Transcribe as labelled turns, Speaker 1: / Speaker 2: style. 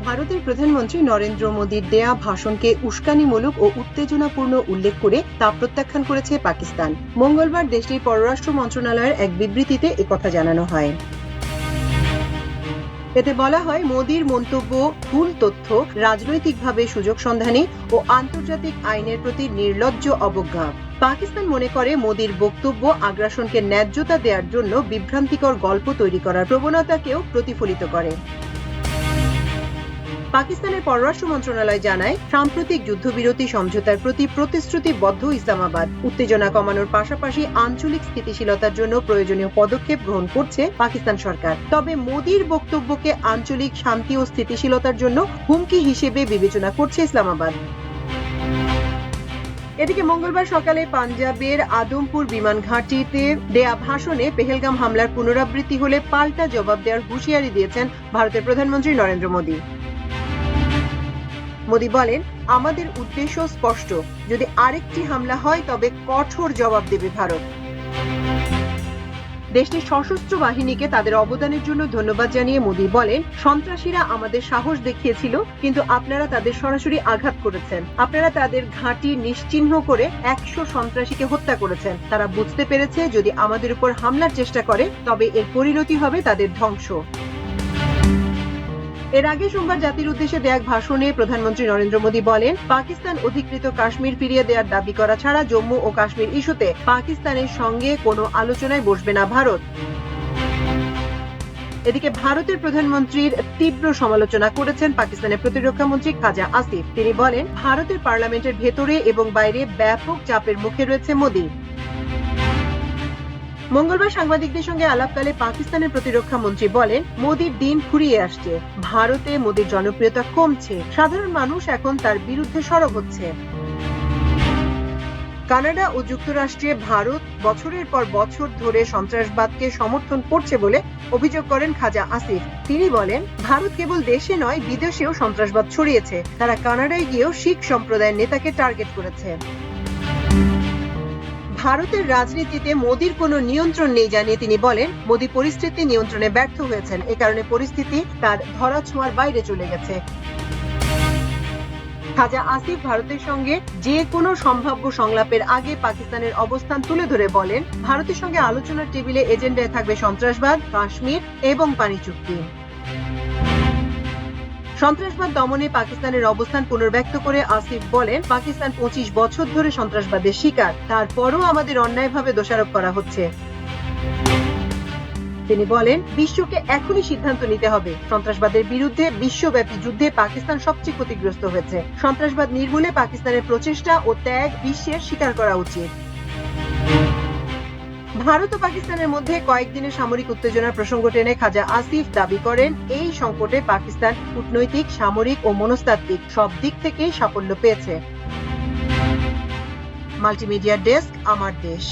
Speaker 1: ভারতের প্রধানমন্ত্রী নরেন্দ্র মোদীর দেয়া ভাষণকে উস্কানিমূলক ও উত্তেজনাপূর্ণ উল্লেখ করে তা প্রত্যাখ্যান করেছে পাকিস্তান। মঙ্গলবার দেশটির পররাষ্ট্র মন্ত্রণালয়ের এক বিবৃতিতে একথা জানানো হয়। এতে বলা হয়, মোদীর মন্তব্য ভুল তথ্য, রাজনৈতিকভাবে সুযোগ সন্ধানী ও আন্তর্জাতিক আইনের প্রতি নির্লজ্জ অবজ্ঞা। পাকিস্তান মনে করে মোদীর বক্তব্য আগ্রাসনকে ন্যায্যতা দেওয়ার জন্য বিভ্রান্তিকর গল্প তৈরি করার প্রবণতাকেও প্রতিফলিত করে। পাকিস্তানের পররাষ্ট্র মন্ত্রণালয় জানায়, সাম্প্রতিক যুদ্ধবিরতি সমঝোতার প্রতি প্রতিশ্রুতিবদ্ধ ইসলামাবাদ। উত্তেজনা কমানোর পাশাপাশি আঞ্চলিক স্থিতিশীলতার জন্য প্রয়োজনীয় পদক্ষেপ গ্রহণ করছে পাকিস্তান সরকার। তবে মোদীর বক্তব্যকে আঞ্চলিক শান্তি ও স্থিতিশীলতার জন্য হুমকি হিসেবে বিবেচনা করছে ইসলামাবাদ। এদিকে মঙ্গলবার সকালে পাঞ্জাবের আদমপুর বিমান ঘাঁটিতে দেয়া ভাষণে পেহেলগাম হামলার পুনরাবৃত্তি হলে পাল্টা জবাব দেওয়ার হুঁশিয়ারি দিয়েছেন ভারতের প্রধানমন্ত্রী নরেন্দ্র মোদী। মোদী বলেন, আমাদের উদ্দেশ্য স্পষ্ট, যদি আরেকটি হামলা হয় তবে কঠোর জবাব দেবে ভারত। দেশটির সশস্ত্র বাহিনীকে তাদের অবদানের জন্য ধন্যবাদ জানিয়ে মোদী বলেন, সন্ত্রাসীরা আমাদের সাহস দেখিয়েছিল, কিন্তু আপনারা তাদের সরাসরি আঘাত করেছেন। আপনারা তাদের ঘাঁটি নিশ্চিহ্ন করে 100 সন্ত্রাসীকে হত্যা করেছেন। তারা বুঝতে পেরেছে, যদি আমাদের উপর হামলার চেষ্টা করে তবে এর পরিণতি হবে তাদের ধ্বংস। এর আগে সোমবার জাতির উদ্দেশ্যে দেয়া এক ভাষণে প্রধানমন্ত্রী নরেন্দ্র মোদী বলেন, পাকিস্তান অধিকৃত কাশ্মীর ফিরিয়ে দেওয়ার দাবি করা ছাড়া জম্মু ও কাশ্মীর ইস্যুতে পাকিস্তানের সঙ্গে কোনো আলোচনায় বসবে না ভারত। এদিকে ভারতের প্রধানমন্ত্রীর তীব্র সমালোচনা করেছেন পাকিস্তানের প্রতিরক্ষা মন্ত্রী খাজা আসিফ। তিনি বলেন, ভারতের পার্লামেন্টের ভেতরে এবং বাইরে ব্যাপক চাপের মুখে রয়েছে মোদী। মঙ্গলবার সাংবাদিকদের সঙ্গে আলাপকালে পাকিস্তানের প্রতিরক্ষা মন্ত্রী বলেন, মোদীর দিন ফুরিয়ে আসছে। ভারতে মোদীর জনপ্রিয়তা কমছে। সাধারণ মানুষ এখন তার বিরুদ্ধে সরব হচ্ছে। কানাডা ও যুক্তরাষ্ট্রে ভারত বছরের পর বছর ধরে সন্ত্রাসবাদকে সমর্থন করছে বলে অভিযোগ করেন খাজা আসিফ। তিনি বলেন, ভারত কেবল দেশে নয়, বিদেশেও সন্ত্রাসবাদ ছড়িয়েছে। তারা কানাডায় গিয়েও শিখ সম্প্রদায়ের নেতাকে টার্গেট করেছে। ভারতের রাজনীতিতে মোদীর কোনো নিয়ন্ত্রণ নেই জানিয়ে তিনি বলেন, মোদী পরিস্থিতি নিয়ন্ত্রণে ব্যর্থ হয়েছেন। এ কারণে পরিস্থিতি তার ধরাছোঁয়ার বাইরে চলে গেছে। খাজা আসিফ ভারতের সঙ্গে যে কোনো সম্ভাব্য সংলাপের আগে পাকিস্তানের অবস্থান তুলে ধরে বলেন, ভারতের সঙ্গে আলোচনার টেবিলে এজেন্ডায় থাকবে সন্ত্রাসবাদ, কাশ্মীর এবং পানি চুক্তি। সন্ত্রাসবাদ দমনে পাকিস্তানের অবস্থান পুনর্ব্যক্ত করে আসিফ বলেন, পাকিস্তান 25 বছর ধরে সন্ত্রাসবাদের শিকার, তারপরও আমাদের অন্যায়ভাবে দোষারোপ করা হচ্ছে। তিনি বলেন, বিশ্বকে এখনই সিদ্ধান্ত নিতে হবে। সন্ত্রাসবাদের বিরুদ্ধে বিশ্বব্যাপী যুদ্ধে পাকিস্তান সবচেয়ে ক্ষতিগ্রস্ত হয়েছে। সন্ত্রাসবাদ নির্মূলে পাকিস্তানের প্রচেষ্টা ও ত্যাগ বিশ্বের স্বীকার করা উচিত। ভারত ও পাকিস্তানের মধ্যে কয়েকদিনের সামরিক উত্তেজনার প্রসঙ্গ টেনে খাজা আসিফ দাবি করেন, এই সংকটে পাকিস্তান কূটনৈতিক, সামরিক ও মনস্তাত্ত্বিক সব দিক থেকেই সাফল্য পেয়েছে। মাল্টিমিডিয়া ডেস্ক, আমার দেশ।